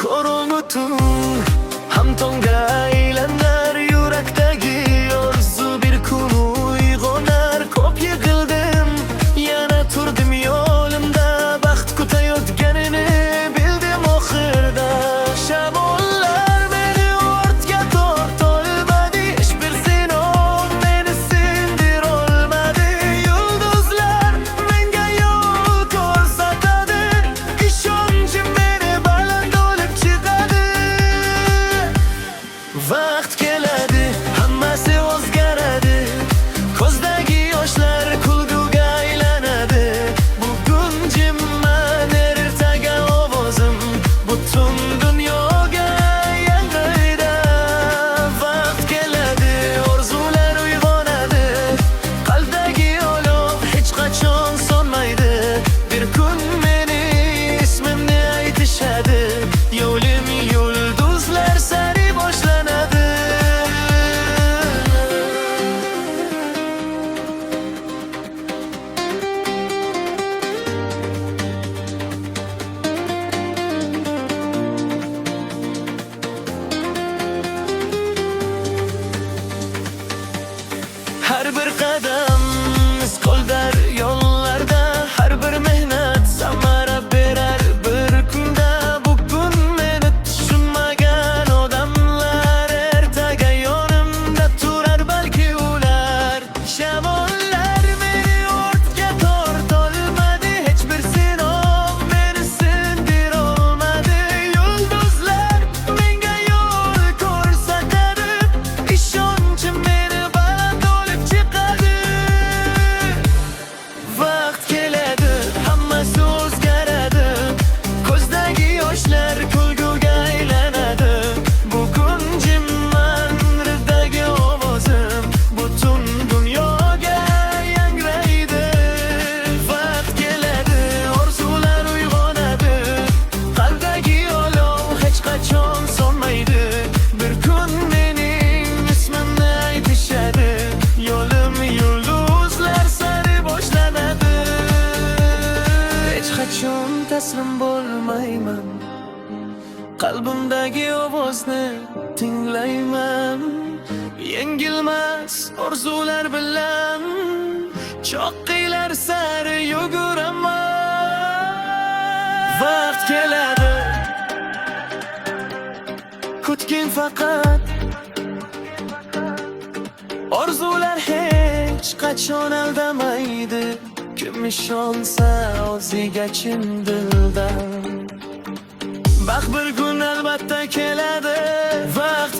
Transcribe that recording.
qorong'u tun ham tongga aylanar, yurakdagi orzu bir kun uyg'onar. Ko'p yiqildim, yana turdim yo'limda, baxt kutayotganini bildim oxirida. Shamollar meni ortga tortolmadi, hech bir sinov meni sindirolmadi. Yulduzlar menga yo'l ko'rsatadi, ishonchim meni baland olib chiqadi. Vaqt keladi, hammasi o'zgaradi, ko'zdagi yoshlar kulguga aylanadi. Bugun jimman, ertaga ovozim butun dunyoga yangraydi. Vaqt keladi, orzular uyg'onadi, qalbdagi olov hech qachon so'nmaydi. Bir kun meni ismimni aytishadi, yo'lim yulduzlar sari boshlanadi. Har bir qadam iz qo'ldar yo'llarda, har bir mehnat samara berar bir kunda. Bugun meni tushunmagan odamlar, ertaga yonimda turar balki ular. Shamollar meni ortga tortolmadi, hech bir sinov meni sindirolmadi. Yulduzlar menga yo'l ko'rsatadi, ishonchim meni baland olib chiqadi. Vaqt keladi, hammasi o'zgaradi, ko'zdagi yoshlar kulguga aylanadi. Bugun jimman, ridagi ovozim butun dunyoga yangraydi. Vaqt keladi, orzular uyg'onadi, qalbdagi olov hech qachon so'nmaydi. Bir kun mening ismimni aytishadi, yo'lim yulduzlar sari boshlanadi. Hech qachon taslim bo'lmayman, qalbimdagi ovozni tinglayman. Yengilmas orzular bilan cho'qqilar sari yuguraman. Vaqt keladi, kutgin faqat, orzular hech qachon aldamaydi. Kim ishonsa o'ziga chin dildan, baxt bir kun albatta keladi. Vaqt